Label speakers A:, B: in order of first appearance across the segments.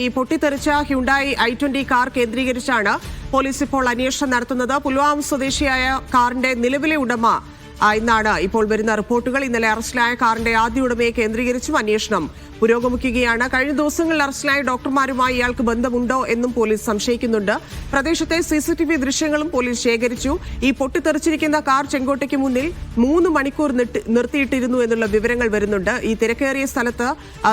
A: ഈ പൊട്ടിത്തെറിച്ച Hyundai i20 car കേന്ദ്രീകരിച്ചാണ് police ഇപ്പോൾ അന്വേഷണം നടത്തുന്നത്. പുൽവാമ സ്വദേശിയായ കാറിന്റെ നിലവിലെ ഉടമ എന്നാണ് ഇപ്പോൾ വരുന്ന റിപ്പോർട്ടുകൾ. ഇന്നലെ അറസ്റ്റിലായ കാറിന്റെ ആദ്യ ഉടമയെ കേന്ദ്രീകരിച്ചും അന്വേഷണം പുരോഗമിക്കുകയാണ്. കഴിഞ്ഞ ദിവസങ്ങളിൽ അറസ്റ്റിലായ ഡോക്ടർമാരുമായി ഇയാൾക്ക് ബന്ധമുണ്ടോ എന്നും പോലീസ് സംശയിക്കുന്നുണ്ട്. പ്രദേശത്തെ CCTV ദൃശ്യങ്ങളും പോലീസ് ശേഖരിച്ചു. ഈ പൊട്ടിത്തെറിച്ചിരിക്കുന്ന കാർ ചെങ്കോട്ടയ്ക്ക് മുന്നിൽ 3 മണിക്കൂർ നിർത്തിയിട്ടിരുന്നു എന്നുള്ള വിവരങ്ങൾ വരുന്നുണ്ട്. ഈ തിരക്കേറിയ സ്ഥലത്ത്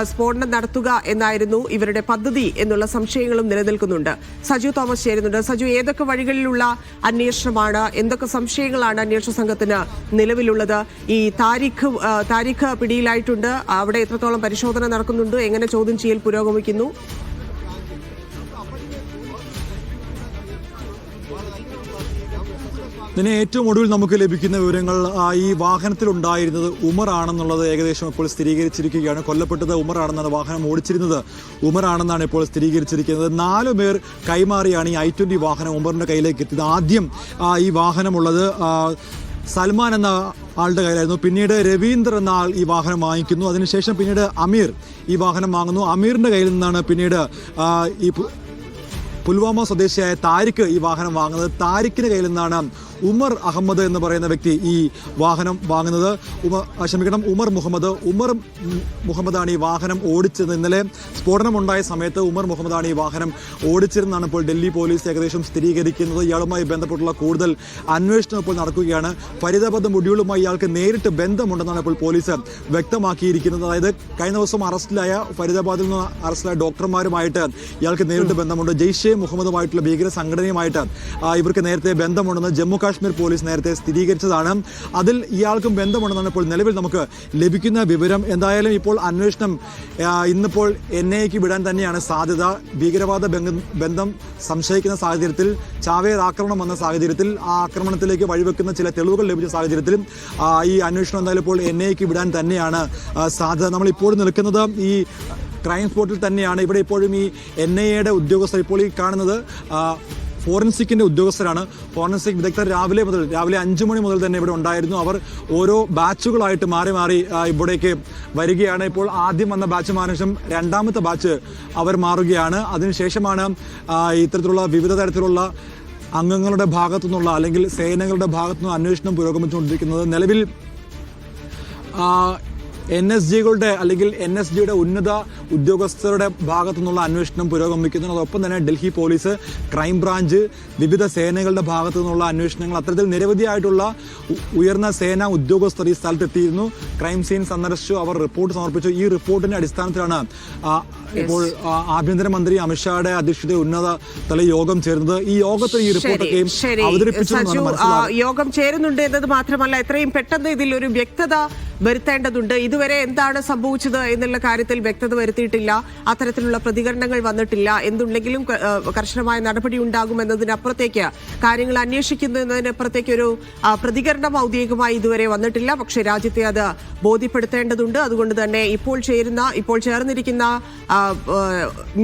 A: സ്ഫോടനം നടത്തുക എന്നായിരുന്നു ഇവരുടെ പദ്ധതി എന്നുള്ള സംശയങ്ങളും നിലനിൽക്കുന്നുണ്ട്. സജു തോമസ് ചേരുന്നുണ്ട്. സജു, ഏതൊക്കെ വഴികളിലുള്ള അന്വേഷണമാണ്, എന്തൊക്കെ സംശയങ്ങളാണ് അന്വേഷണ സംഘത്തിന് നിലവിലുള്ളത്? ഈ താരിഖ് പിടിയിലായിട്ടുണ്ട്. അവിടെ എത്രത്തോളം പരിശോധന നടക്കുന്നുണ്ട്? എങ്ങനെ ചോദ്യം ചെയ്യൽ പുരോഗമിക്കുന്നു?
B: ഇതിന് ഏറ്റവും ഒടുവിൽ നമുക്ക് ലഭിക്കുന്ന വിവരങ്ങൾ ഈ വാഹനത്തിലുണ്ടായിരുന്നത് ഉമർ ആണെന്നുള്ളത് ഏകദേശം ഇപ്പോൾ സ്ഥിരീകരിച്ചിരിക്കുകയാണ്. കൊല്ലപ്പെട്ടത് ഉമർ ആണെന്നാണ്, വാഹനം ഓടിച്ചിരുന്നത് ഉമർ ആണെന്നാണ് ഇപ്പോൾ സ്ഥിരീകരിച്ചിരിക്കുന്നത്. 4 പേർ കൈമാറിയാണ് ഈ i20 വാഹനം ഉമറിന്റെ കയ്യിലേക്ക് എത്തിയത്. ആദ്യം ഈ വാഹനമുള്ളത് സൽമാൻ എന്ന ആളുടെ കയ്യിലായിരുന്നു. പിന്നീട് രവീന്ദ്ര എന്ന ആൾ ഈ വാഹനം വാങ്ങിക്കുന്നു. അതിനുശേഷം പിന്നീട് അമീർ ഈ വാഹനം വാങ്ങുന്നു. അമീറിന്റെ കയ്യിൽ നിന്നാണ് പിന്നീട് ഈ പുൽവാമ സ്വദേശിയായ താരിഖ് ഈ വാഹനം വാങ്ങുന്നത്. താരിഖിന്റെ കയ്യിൽ നിന്നാണ് ഉമർ അഹമ്മദ് എന്ന് പറയുന്ന വ്യക്തി ഈ വാഹനം വാങ്ങുന്നത്. ഉമർ മുഹമ്മദാണ് ഈ വാഹനം ഓടിച്ചത്. ഇന്നലെ സ്ഫോടനം ഉണ്ടായ സമയത്ത് ഉമർ മുഹമ്മദാണ് ഈ വാഹനം ഓടിച്ചിരുന്നാണ് ഇപ്പോൾ ഡൽഹി പോലീസ് ഏകദേശം സ്ഥിരീകരിക്കുന്നത്. ഇയാളുമായി ബന്ധപ്പെട്ടുള്ള കൂടുതൽ അന്വേഷണം ഇപ്പോൾ നടക്കുകയാണ്. ഫരീദാബാദ് മൊഡ്യൂളുമായി ഇയാൾക്ക് നേരിട്ട് ബന്ധമുണ്ടെന്നാണ് ഇപ്പോൾ പോലീസ് വ്യക്തമാക്കിയിരിക്കുന്നത്. അതായത് കഴിഞ്ഞ ദിവസം ഫരീദാബാദിൽ നിന്ന് അറസ്റ്റിലായ ഡോക്ടർമാരുമായിട്ട് ഇയാൾക്ക് നേരിട്ട് ബന്ധമുണ്ട്. ജെയ്ഷെ മുഹമ്മദുമായിട്ടുള്ള ഭീകര സംഘടനയുമായിട്ട് ഇവർക്ക് നേരത്തെ ബന്ധമുണ്ടെന്ന് ജമ്മു കാശ്മീർ പോലീസ് നേരത്തെ സ്ഥിരീകരിച്ചതാണ്. അതിൽ ഇയാൾക്കും ബന്ധമുണ്ടെന്നാണ് ഇപ്പോൾ നിലവിൽ നമുക്ക് ലഭിക്കുന്ന വിവരം. എന്തായാലും ഇപ്പോൾ അന്വേഷണം ഇന്നിപ്പോൾ NIAക്ക് വിടാൻ തന്നെയാണ് സാധ്യത. ഭീകരവാദ ബന്ധം സംശയിക്കുന്ന സാഹചര്യത്തിൽ, ചാവേർ ആക്രമണം വന്ന സാഹചര്യത്തിൽ, ആ ആക്രമണത്തിലേക്ക് വഴിവെക്കുന്ന ചില തെളിവുകൾ ലഭിച്ച സാഹചര്യത്തിൽ ഈ അന്വേഷണം എന്തായാലും ഇപ്പോൾ NIAക്ക് വിടാൻ തന്നെയാണ് സാധ്യത. നമ്മളിപ്പോൾ നിൽക്കുന്നത് ഈ ക്രൈം സ്പോട്ടിൽ തന്നെയാണ്. ഇവിടെ ഇപ്പോഴും ഈ NIAയുടെ ഉദ്യോഗസ്ഥർ, ഇപ്പോൾ ഈ കാണുന്നത് ഫോറൻസിക്കിന്റെ ഉദ്യോഗസ്ഥരാണ്. ഫോറൻസിക് വിദഗ്ധർ രാവിലെ 5 മണി മുതൽ തന്നെ ഇവിടെ ഉണ്ടായിരുന്നു. അവർ ഓരോ ബാച്ചുകളായിട്ട് മാറി മാറി ഇവിടേക്ക് വരികയാണ്. ഇപ്പോൾ ആദ്യം വന്ന ബാച്ച് മാനേഷം രണ്ടാമത്തെ ബാച്ച് അവർ മാറുകയാണ്. അതിനുശേഷമാണ് ഇത്തരത്തിലുള്ള വിവിധ തരത്തിലുള്ള അംഗങ്ങളുടെ ഭാഗത്തുനിന്നുള്ള അല്ലെങ്കിൽ സേനകളുടെ ഭാഗത്തുനിന്ന് അന്വേഷണം പുരോഗമിച്ചുകൊണ്ടിരിക്കുന്നത്. നിലവിൽ NSGകളുടെ അല്ലെങ്കിൽ NSGയുടെ ഉന്നത ഉദ്യോഗസ്ഥരുടെ ഭാഗത്തു നിന്നുള്ള അന്വേഷണം പുരോഗമിക്കുന്നു. അതോടൊപ്പം തന്നെ ഡൽഹി പോലീസ്, ക്രൈംബ്രാഞ്ച്, വിവിധ സേനകളുടെ ഭാഗത്തു നിന്നുള്ള അന്വേഷണങ്ങൾ, അത്തരത്തിൽ നിരവധിയായിട്ടുള്ള ഉയർന്ന സേനാ ഉദ്യോഗസ്ഥർ ഈ സ്ഥലത്തെത്തിയിരുന്നു. ക്രൈം സീൻ സന്ദർശിച്ചു, അവർ റിപ്പോർട്ട് സമർപ്പിച്ചു. ഈ റിപ്പോർട്ടിന്റെ അടിസ്ഥാനത്തിലാണ് ഇപ്പോൾ ആഭ്യന്തരമന്ത്രി അമിത്ഷായുടെ അധ്യക്ഷതയിൽ ഉന്നത തല യോഗം ചേർന്നത്. ഈ യോഗത്തിൽ ഈ റിപ്പോർട്ടൊക്കെയും അവതരിപ്പിച്ചു.
A: യോഗം ചേരുന്നുണ്ട് എന്നത് മാത്രമല്ല, എത്രയും പെട്ടെന്ന് ഇതിൽ ഒരു വ്യക്തത വരുത്തേണ്ടതുണ്ട്. ഇതുവരെ എന്താണ് സംഭവിച്ചത് എന്നുള്ള കാര്യത്തിൽ വ്യക്തത വരുത്തിയിട്ടില്ല. അത്തരത്തിലുള്ള പ്രതികരണങ്ങൾ വന്നിട്ടില്ല. എന്തുണ്ടെങ്കിലും കർശനമായ നടപടി ഉണ്ടാകുമെന്നതിനപ്പുറത്തേക്ക്, കാര്യങ്ങൾ അന്വേഷിക്കുന്നതിനപ്പുറത്തേക്ക് ഒരു പ്രതികരണം ഔദ്യോഗികമായി ഇതുവരെ വന്നിട്ടില്ല. പക്ഷേ രാജ്യത്തെ അത് ബോധ്യപ്പെടുത്തേണ്ടതുണ്ട്. അതുകൊണ്ട് തന്നെ ഇപ്പോൾ ചേർന്നിരിക്കുന്ന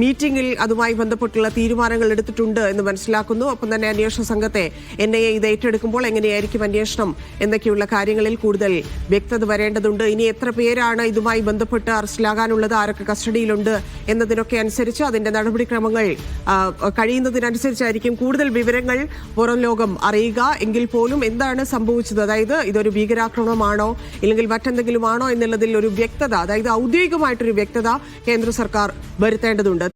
A: മീറ്റിംഗിൽ അതുമായി ബന്ധപ്പെട്ടുള്ള തീരുമാനങ്ങൾ എടുത്തിട്ടുണ്ട് എന്ന് മനസ്സിലാക്കുന്നു. ഒപ്പം തന്നെ അന്വേഷണ സംഘത്തെ NIA ഇത് ഏറ്റെടുക്കുമ്പോൾ എങ്ങനെയായിരിക്കും അന്വേഷണം എന്നൊക്കെയുള്ള കാര്യങ്ങളിൽ കൂടുതൽ വ്യക്തത വരേണ്ടതുണ്ട്. ഇനി എത്ര പേരാണ് ഇതുമായി ബന്ധപ്പെട്ട് അറസ്റ്റിലാകാനുള്ളത്, ആരൊക്കെ കസ്റ്റഡിയിലുണ്ട് എന്നതിനൊക്കെ അനുസരിച്ച് അതിന്റെ നടപടിക്രമങ്ങൾ കഴിയുന്നതിനനുസരിച്ചായിരിക്കും കൂടുതൽ വിവരങ്ങൾ പുറം ലോകം അറിയുക. എങ്കിൽ പോലും എന്താണ് സംഭവിച്ചത്, അതായത് ഇതൊരു ഭീകരാക്രമണമാണോ ഇല്ലെങ്കിൽ മറ്റെന്തെങ്കിലും ആണോ എന്നുള്ളതിൽ ഒരു വ്യക്തത, അതായത് ഔദ്യോഗികമായിട്ടൊരു വ്യക്തത കേന്ദ്ര സർക്കാർ വരുത്തേണ്ടതുണ്ട്.